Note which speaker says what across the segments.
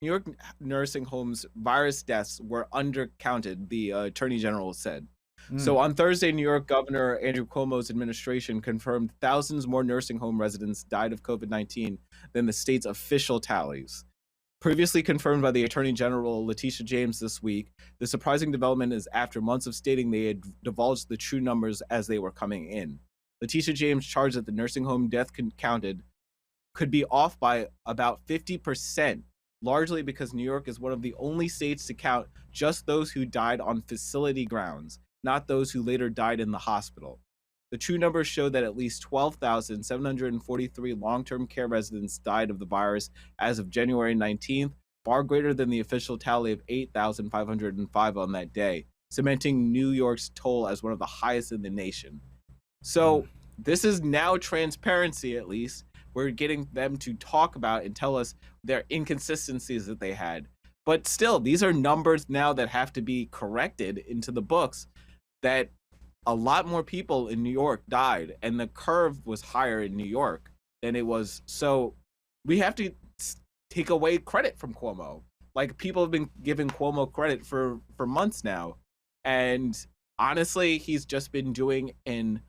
Speaker 1: New York nursing homes virus deaths were undercounted, the attorney general said. So
Speaker 2: Mm.
Speaker 1: on Thursday, New York Governor Andrew Cuomo's administration confirmed thousands more nursing home residents died of COVID-19 than the state's official tallies. Previously confirmed by the Attorney General Letitia James this week, the surprising development is after months of stating they had divulged the true numbers as they were coming in. Letitia James charged that the nursing home death counted could be off by about 50%, largely because New York is one of the only states to count just those who died on facility grounds, not those who later died in the hospital. The true numbers show that at least 12,743 long term care residents died of the virus as of January 19th, far greater than the official tally of 8,505 on that day, cementing New York's toll as one of the highest in the nation.
Speaker 2: Mm.
Speaker 1: So, this is now transparency, at least. We're getting them to talk about and tell us their inconsistencies that they had. But still, these are numbers now that have to be corrected into the books that a lot more people in New York died, and the curve was higher in New York than it was. So we have to take away credit from Cuomo. Like, people have been giving Cuomo credit for months now, and honestly, he's just been doing an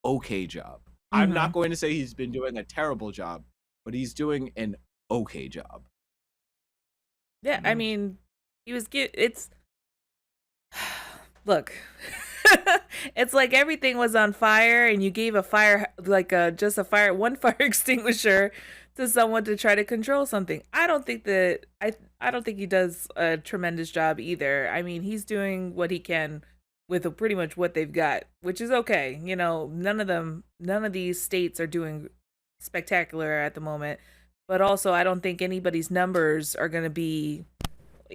Speaker 1: okay job. I'm not
Speaker 3: Mhm.
Speaker 1: going to say he's been doing a terrible job, but he's doing an okay job.
Speaker 3: Yeah, I
Speaker 2: Mm.
Speaker 3: mean, he was it's look. It's like everything was on fire and you gave a fire like a just a fire one fire extinguisher to someone to try to control something. I don't think he does a tremendous job either. I mean, he's doing what he can with pretty much what they've got, which is okay. You know, none of these states are doing spectacular at the moment. But also, I don't think anybody's numbers are going to
Speaker 2: Uh-oh.
Speaker 3: be
Speaker 2: Before it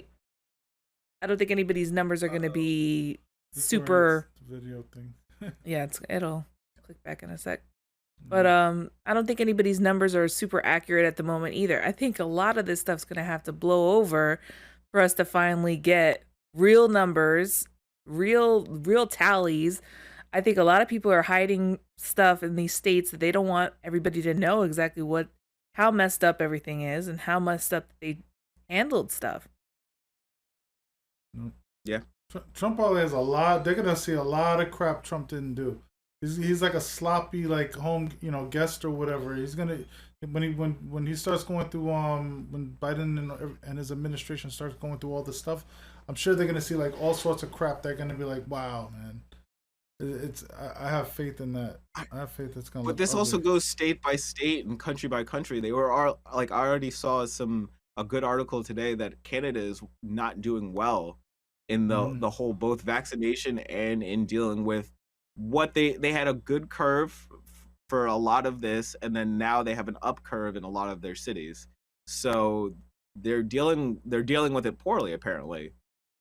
Speaker 2: hits
Speaker 3: super.
Speaker 2: the video thing.
Speaker 3: Yeah, it'll click back in a sec. But
Speaker 2: Mm.
Speaker 3: I don't think anybody's numbers are super accurate at the moment either. I think a lot of this stuff's gonna have to blow over for us to finally get real numbers, real tallies. I think a lot of people are hiding stuff in these states that they don't want everybody to know exactly how messed up everything is and how messed up they handled stuff.
Speaker 2: Mm.
Speaker 1: Yeah.
Speaker 2: Trump probably has a lot. They're gonna see a lot of crap Trump didn't do. He's like a sloppy like home guest or whatever. He's gonna when he starts going through when Biden and his administration starts going through all this stuff. I'm sure they're gonna see like all sorts of crap. They're gonna be like, wow, man. It's I have faith in that. I have faith it's gonna
Speaker 1: But
Speaker 2: look
Speaker 1: this also
Speaker 2: ugly.
Speaker 1: goes state by state and country by country. They were all like, I already saw a good article today that Canada is not doing well in
Speaker 2: Mm.
Speaker 1: the whole both vaccination and in dealing with what they had a good curve for a lot of this, and then now they have an up curve in a lot of their cities. So they're dealing with it poorly, apparently.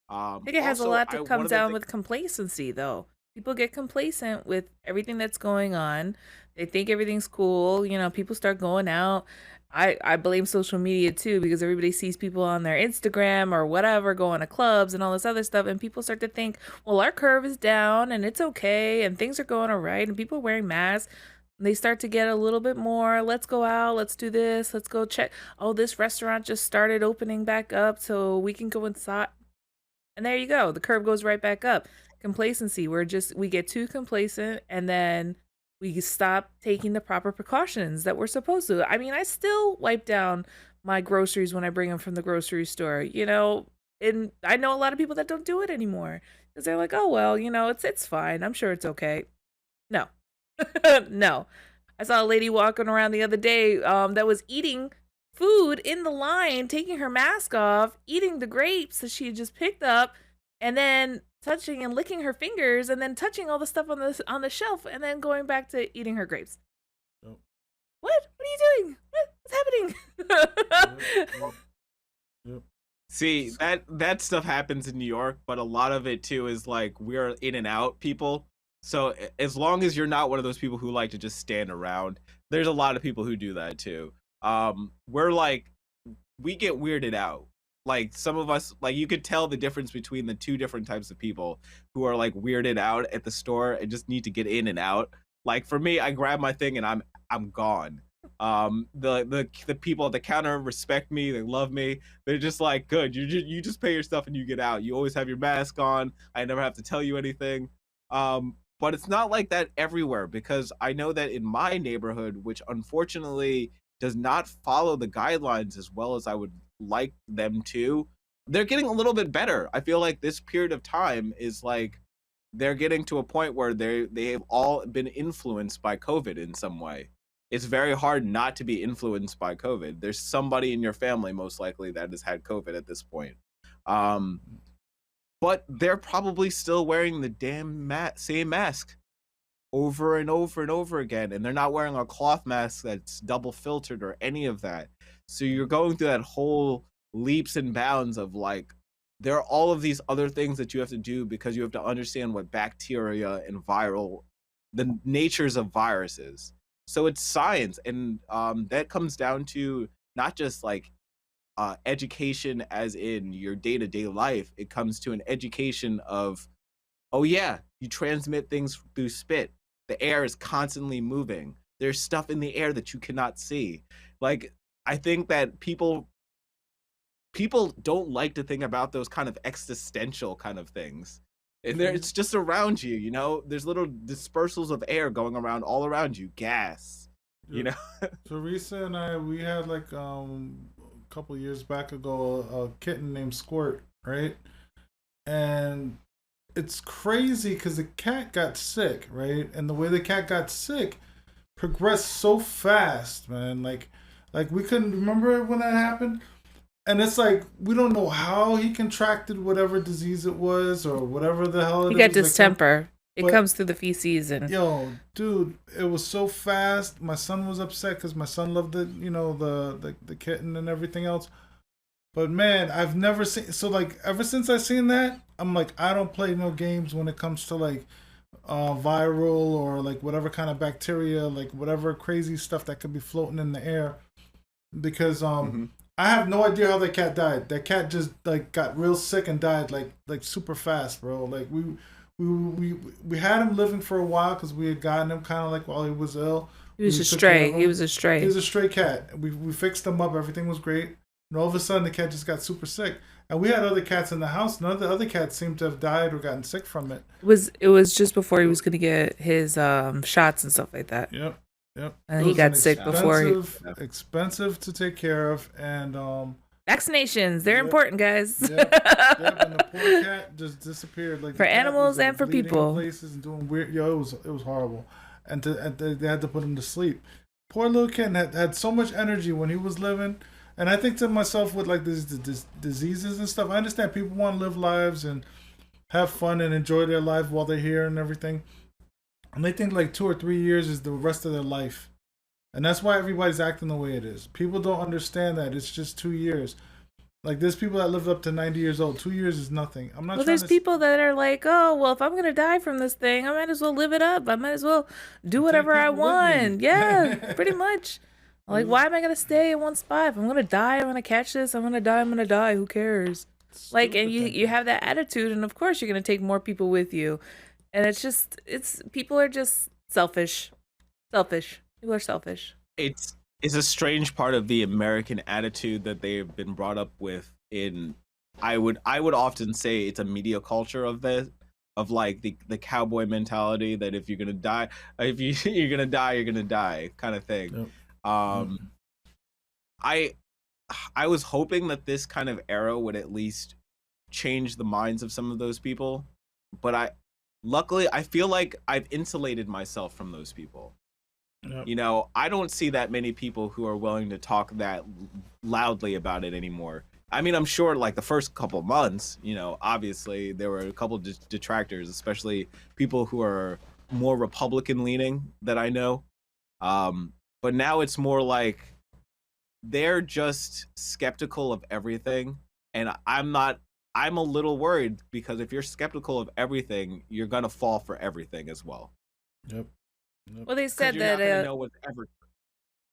Speaker 3: I think it has a
Speaker 1: Also,
Speaker 3: lot to
Speaker 1: I
Speaker 3: come
Speaker 1: one of the
Speaker 3: down
Speaker 1: things.
Speaker 3: with complacency, though. People get complacent with everything that's going on. They think everything's cool. You know, people start going out. I blame social media too because everybody sees people on their Instagram or whatever going to clubs and all this other stuff, and people start to think, well, our curve is down and it's okay and things are going all right and people are wearing masks. And they start to get a little bit more. Let's go out. Let's do this. Let's go check. Oh, this restaurant just started opening back up, so we can go inside. And there you go. The curve goes right back up. Complacency. We get too complacent and then we stop taking the proper precautions that we're supposed to. I mean, I still wipe down my groceries when I bring them from the grocery store, and I know a lot of people that don't do it anymore because they're like, oh, well, it's fine. I'm sure it's okay. No, no. I saw a lady walking around the other day that was eating food in the line, taking her mask off, eating the grapes that she had just picked up, and then touching and licking her fingers, and then touching all the stuff on the shelf, and then going back to eating her grapes.
Speaker 2: Yep.
Speaker 3: What? What are you doing? What's
Speaker 2: Yep.
Speaker 3: happening?
Speaker 2: Yep. Yep.
Speaker 1: See, that stuff happens in New York, but a lot of it too is like we're in and out people. So as long as you're not one of those people who like to just stand around, there's a lot of people who do that too. We're like we get weirded out. Like some of us, like you could tell the difference between the two different types of people who are like weirded out at the store and just need to get in and out. Like for me, I grab my thing and I'm gone. The people at the counter respect me. They love me. They're just like, good. You just pay your stuff and you get out. You always have your mask on. I never have to tell you anything. But it's not like that everywhere, because I know that in my neighborhood, which unfortunately does not follow the guidelines as well as I would like them to, they're getting a little bit better. I feel like this period of time is like they're getting to a point where they've all been influenced by COVID in some way. It's very hard not to be influenced by COVID. There's somebody in your family most likely that has had COVID at this point. Um, but they're probably still wearing the damn same mask over and over and over again, and they're not wearing a cloth mask that's double filtered or any of that. So you're going through that whole leaps and bounds of like, there are all of these other things that you have to do because you have to understand what bacteria and the natures of viruses. So it's science, and that comes down to not just like education as in your day-to-day life. It comes to an education of, oh yeah, you transmit things through spit. The air is constantly moving. There's stuff in the air that you cannot see. Like, I think that people don't like to think about those kind of existential kind of things. And there, it's just around you, you know. There's little dispersals of air going around all around you, gas, you know.
Speaker 2: Teresa and I, we had like a couple years back ago a kitten named Squirt, right? And it's crazy because the cat got sick, right? And the way the cat got sick progressed so fast, man. Like we couldn't remember when that happened. And it's like we don't know how he contracted whatever disease it was or whatever the hell
Speaker 3: You
Speaker 2: it
Speaker 3: get
Speaker 2: is that came.
Speaker 3: distemper. It
Speaker 2: But
Speaker 3: comes through the feces and
Speaker 2: yo, dude, it was so fast. My son was upset because my son loved the kitten and everything else. But man, I've never seen so like ever since I seen that, I'm like I don't play no games when it comes to like viral or like whatever kind of bacteria, like whatever crazy stuff that could be floating in the air. Because
Speaker 1: Hmm.
Speaker 2: I have no idea how that cat died. That cat just like got real sick and died like super fast, bro. Like we had him living for a while because we had gotten him kind of like while he was ill.
Speaker 3: he was
Speaker 2: We
Speaker 3: a
Speaker 2: took care
Speaker 3: stray.
Speaker 2: of
Speaker 3: He
Speaker 2: him.
Speaker 3: was a
Speaker 2: He
Speaker 3: stray.
Speaker 2: was a stray cat. We fixed him up. Everything was great. And all of a sudden, the cat just got super sick. And we had other cats in the house. None of the other cats seemed to have died or gotten sick from it.
Speaker 3: It was just before he was gonna get his shots and stuff like that.
Speaker 2: Yep, yep.
Speaker 3: And
Speaker 2: It
Speaker 3: he
Speaker 2: was an
Speaker 3: got sick before he
Speaker 2: expensive to take care of, and
Speaker 3: vaccinations, they're
Speaker 2: yep,
Speaker 3: important, guys.
Speaker 2: yep, yep. And the poor cat just disappeared. Like
Speaker 3: For
Speaker 2: the cat was
Speaker 3: animals and
Speaker 2: like
Speaker 3: for
Speaker 2: bleeding in
Speaker 3: people.
Speaker 2: places and doing weird. Yo, it was horrible, and they had to put him to sleep. Poor little kid had so much energy when he was living, and I think to myself with like these diseases and stuff. I understand people want to live lives and have fun and enjoy their life while they're here and everything, and they think like 2 or 3 years is the rest of their life. And that's why everybody's acting the way it is. People don't understand that it's just 2 years. Like there's people that lived up to 90 years old. 2 years is nothing. I'm not
Speaker 3: Well,
Speaker 2: trying
Speaker 3: there's
Speaker 2: to
Speaker 3: people that are like, oh, well, if I'm gonna die from this thing, I might as well live it up. I might as well do
Speaker 2: take
Speaker 3: whatever I
Speaker 2: people with me.
Speaker 3: want. Yeah, pretty much. Like, why am I gonna stay in one spot? If I'm gonna die, I'm gonna catch this. I'm gonna die. I'm gonna die. Who cares? Like, and
Speaker 2: Stupid
Speaker 3: you
Speaker 2: thinking.
Speaker 3: have that attitude, and of course you're gonna take more people with you. And it's people are just selfish. Selfish. People are selfish.
Speaker 1: It's a strange part of the American attitude that they've been brought up with in, I would often say it's a media culture of this, of like the cowboy mentality that if you're gonna die, if you you're gonna die, you're gonna die kind of thing.
Speaker 2: Yep. Yep.
Speaker 1: Um I I was hoping that this kind of era would at least change the minds of some of those people, but luckily I feel like I've insulated myself from those people.
Speaker 2: Yep.
Speaker 1: You know, I don't see that many people who are willing to talk that loudly about it anymore. I mean, I'm sure like the first couple months, you know, obviously there were a couple detractors, especially people who are more Republican leaning that I know. But now it's more like they're just skeptical of everything. And I'm a little worried because if you're skeptical of everything, you're going to fall for everything as well.
Speaker 2: Yep. Yep.
Speaker 3: Well, they
Speaker 1: Because
Speaker 3: said
Speaker 1: you're
Speaker 3: that
Speaker 1: not going to know what's ever.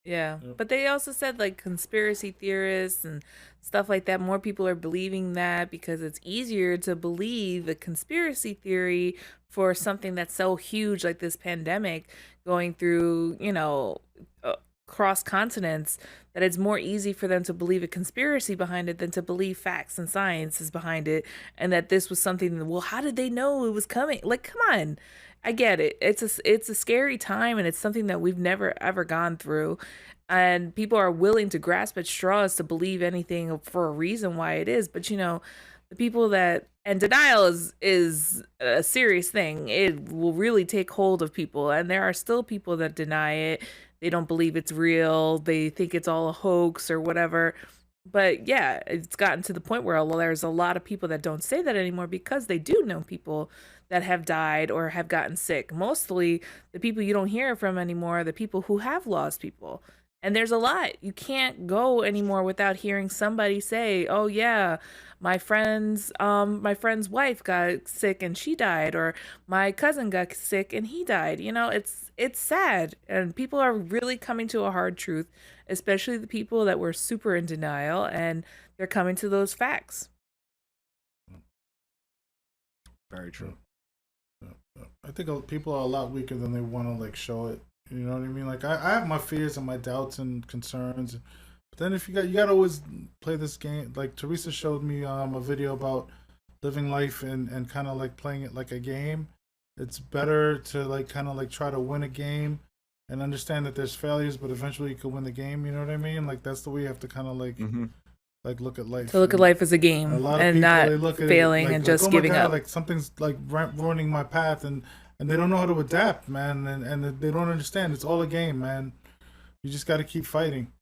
Speaker 3: yeah,
Speaker 2: Yep.
Speaker 3: but they also said like conspiracy theorists and stuff like that. More people are believing that because it's easier to believe a conspiracy theory for something that's so huge like this pandemic going through, cross continents that it's more easy for them to believe a conspiracy behind it than to believe facts and science is behind it, and that this was something that, well, how did they know it was coming? Like, come on. I get it. It's a scary time, and it's something that we've never ever gone through, and people are willing to grasp at straws to believe anything for a reason why it is. But the people that, and denial is a serious thing. It will really take hold of people, and there are still people that deny it. They don't believe it's real. They think it's all a hoax or whatever. But yeah, it's gotten to the point where there's a lot of people that don't say that anymore because they do know people that have died or have gotten sick. Mostly the people you don't hear from anymore are the people who have lost people. And there's a lot. You can't go anymore without hearing somebody say, "Oh yeah, my friend's wife got sick and she died," or "My cousin got sick and he died." It's sad, and people are really coming to a hard truth, especially the people that were super in denial, and they're coming to those facts.
Speaker 1: Very
Speaker 2: Yeah,
Speaker 1: true.
Speaker 2: yeah, yeah. I think people are a lot weaker than they want to like show it. You know what I mean? Like I have my fears and my doubts and concerns. But then if you got to always play this game. Like Teresa showed me a video about living life and kind of like playing it like a game. It's better to like kind of like try to win a game and understand that there's failures, but eventually you could win the game. You know what I mean? Like that's the way you have to kind of
Speaker 1: Mm-hmm.
Speaker 2: like look at
Speaker 3: To
Speaker 2: life.
Speaker 3: look at
Speaker 2: And
Speaker 3: life as a
Speaker 2: a
Speaker 3: game
Speaker 2: lot of
Speaker 3: and
Speaker 2: people
Speaker 3: not
Speaker 2: they look at it
Speaker 3: failing and
Speaker 2: like
Speaker 3: just
Speaker 2: oh my
Speaker 3: giving
Speaker 2: god,
Speaker 3: up.
Speaker 2: like something's like ruining my path, and they don't know how to adapt, man, and they don't understand. It's all a game, man. You just got to keep fighting.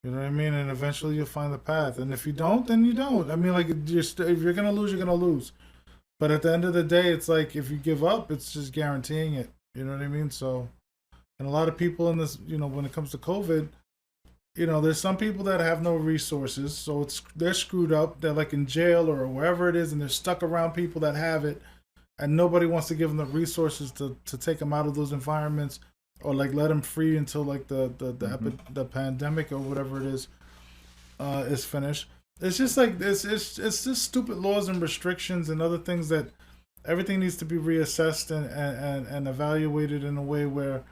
Speaker 2: You know what I mean? And eventually you'll find the path. And if you don't, then you don't. I mean, like if you're gonna lose, you're gonna lose. But at the end of the day, it's like if you give up, it's just guaranteeing it. You know what I mean? So, and a lot of people in this, when it comes to COVID, there's some people that have no resources, so they're screwed up. They're like in jail or wherever it is, and they're stuck around people that have it, and nobody wants to give them the resources to take them out of those environments or like let them free until like
Speaker 1: Mm-hmm.
Speaker 2: the pandemic or whatever it is finished. It's just like it's just stupid laws and restrictions and other things that everything needs to be reassessed and evaluated in a way where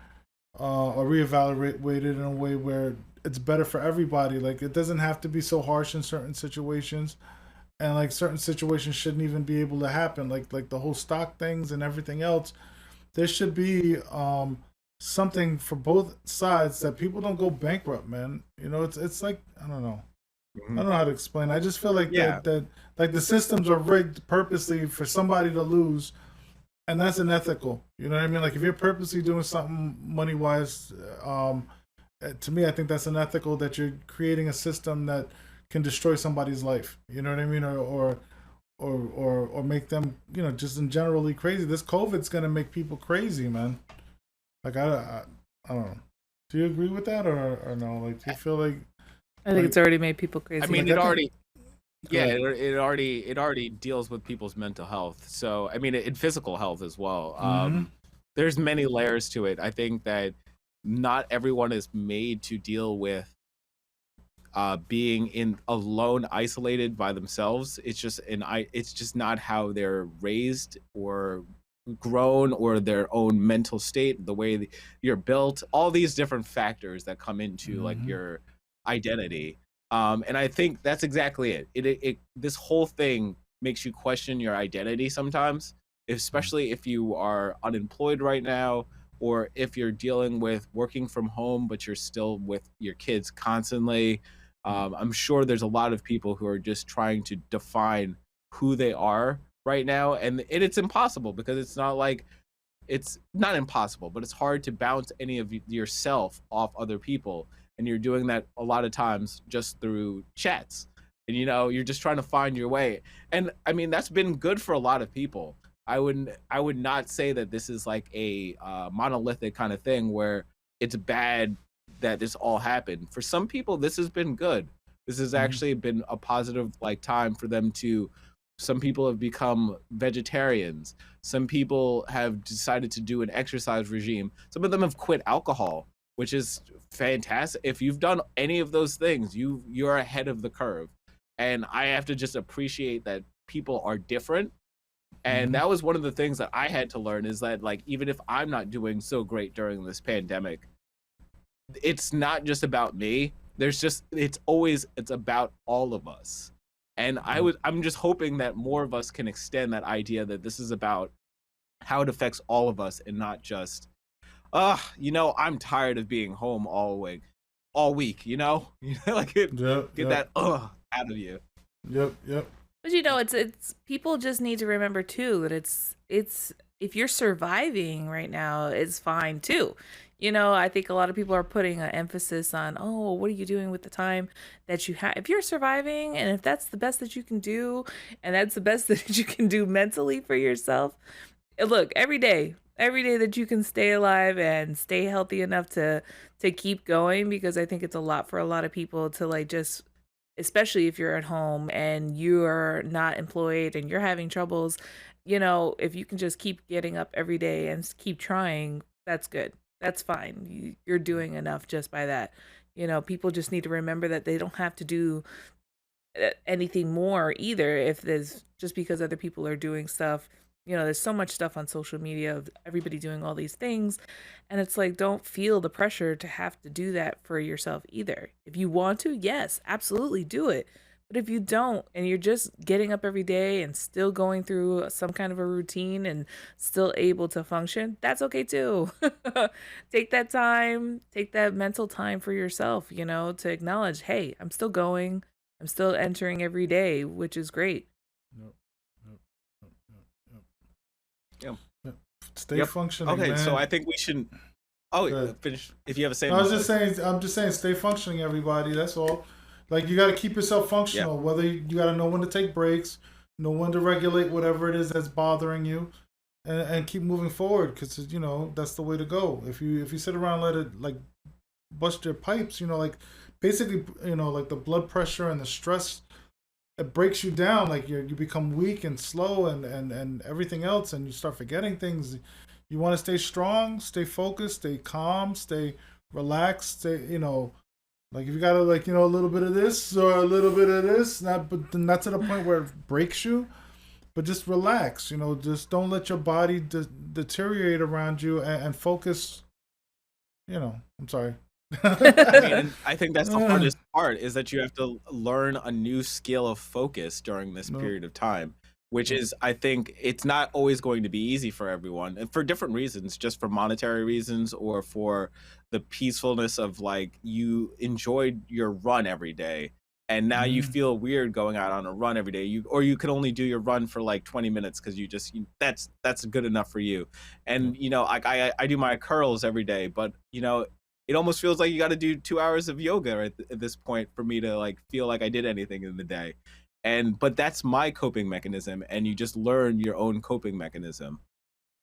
Speaker 2: or reevaluated in a way where it's better for everybody. Like it doesn't have to be so harsh in certain situations, and like certain situations shouldn't even be able to happen. Like the whole stock things and everything else. There should be something for both sides that people don't go bankrupt, man. It's like I don't know. I
Speaker 1: Mm-hmm.
Speaker 2: don't know how to explain. I just feel like
Speaker 1: Yeah.
Speaker 2: that like the systems are rigged purposely for somebody to lose, and that's unethical. You know what I mean? Like if you're purposely doing something money wise, to me, I think that's unethical. That you're creating a system that can destroy somebody's life. You know what I mean? Or make them just in generally crazy. This COVID's gonna make people crazy, man. Like I don't know. Do you agree with that or no? Like do you feel
Speaker 3: I think
Speaker 2: like
Speaker 3: it's already made people
Speaker 1: I
Speaker 3: crazy.
Speaker 1: mean,
Speaker 2: like I
Speaker 1: it
Speaker 2: think
Speaker 1: already,
Speaker 2: go
Speaker 1: yeah,
Speaker 2: ahead.
Speaker 1: it already deals with people's mental health. So I mean, in physical health as well.
Speaker 2: Mm-hmm.
Speaker 1: There's many layers to it. I think that not everyone is made to deal with being in alone, isolated by themselves. It's just not how they're raised or grown, or their own mental state, the way you're built, all these different factors that come into like
Speaker 2: Mm-hmm.
Speaker 1: your identity. And I think that's exactly it. This whole thing makes you question your identity sometimes, especially if you are unemployed right now, or if you're dealing with working from home but you're still with your kids constantly. I'm sure there's a lot of people who are just trying to define who they are right now, and it's impossible, because it's not impossible, but it's hard to bounce any of yourself off other people, and you're doing that a lot of times just through chats, and you're just trying to find your way. And I mean, that's been good for a lot of people. I would not say that this is like a monolithic kind of thing where it's bad that this all happened. For some people, this has been good. This has
Speaker 2: Mm-hmm.
Speaker 1: actually been a positive like time for them to. Some people have become vegetarians. Some people have decided to do an exercise regime. Some of them have quit alcohol, which is fantastic. If you've done any of those things, you're ahead of the curve. And I have to just appreciate that people are different. And
Speaker 2: Mm-hmm.
Speaker 1: that was one of the things that I had to learn, is that like, even if I'm not doing so great during this pandemic, it's not just about me. It's about all of us. And I'm just hoping that more of us can extend that idea that this is about how it affects all of us and not just, I'm tired of being home all week, like
Speaker 2: Yep,
Speaker 1: get
Speaker 2: yep,
Speaker 1: that out of you.
Speaker 2: yep, yep.
Speaker 3: But it's people just need to remember too that it's if you're surviving right now, it's fine too. I think a lot of people are putting an emphasis on, oh, what are you doing with the time that you have? If you're surviving and if that's the best that you can do, and that's the best that you can do mentally for yourself, look, every day that you can stay alive and stay healthy enough to keep going, because I think it's a lot for a lot of people to like just, especially if you're at home and you're not employed and you're having troubles, if you can just keep getting up every day and keep trying, that's good. That's fine. You're doing enough just by that. People just need to remember that they don't have to do anything more either if there's just because other people are doing stuff. There's so much stuff on social media of everybody doing all these things, and it's like, don't feel the pressure to have to do that for yourself either. If you want to, yes, absolutely do it. But if you don't and you're just getting up every day and still going through some kind of a routine and still able to function, that's okay too. Take that time, take that mental time for yourself, to acknowledge, hey, I'm still going, I'm still entering every day, which is great.
Speaker 2: Yep, yep, yep, yep,
Speaker 1: Yeah.
Speaker 2: yep. Stay
Speaker 1: Yep.
Speaker 2: functioning,
Speaker 1: Okay,
Speaker 2: man.
Speaker 1: so I think we should. Oh,
Speaker 2: Good.
Speaker 1: finish if you have a
Speaker 2: No, I was
Speaker 1: statement.
Speaker 2: just saying. I'm just saying, stay functioning, everybody. That's all. Like you got to keep yourself
Speaker 1: Yeah.
Speaker 2: functional. Whether you got to know when to take breaks, know when to regulate whatever it is that's bothering you, and keep moving forward. Because that's the way to go. If you sit around and let it like bust your pipes, like basically like the blood pressure and the stress, it breaks you down. Like you become weak and slow and everything else, and you start forgetting things. You want to stay strong, stay focused, stay calm, stay relaxed, stay like if you got to like a little bit of this or a little bit of this, not to the point where it breaks you, but just relax. Just don't let your body deteriorate around you and focus. I'm sorry.
Speaker 1: I mean, and I think that's the hardest part is that you have to learn a new skill of focus during this
Speaker 2: No.
Speaker 1: period of time, which is, I think, it's not always going to be easy for everyone, and for different reasons, just for monetary reasons or for the peacefulness of like you enjoyed your run every day. And now you
Speaker 2: Mhm.
Speaker 1: feel weird going out on a run every day. You can only do your run for like 20 minutes because that's good enough for you. And like I do my curls every day, but it almost feels like you got to do 2 hours of yoga at this point for me to like feel like I did anything in the day. But that's my coping mechanism, and you just learn your own coping mechanism.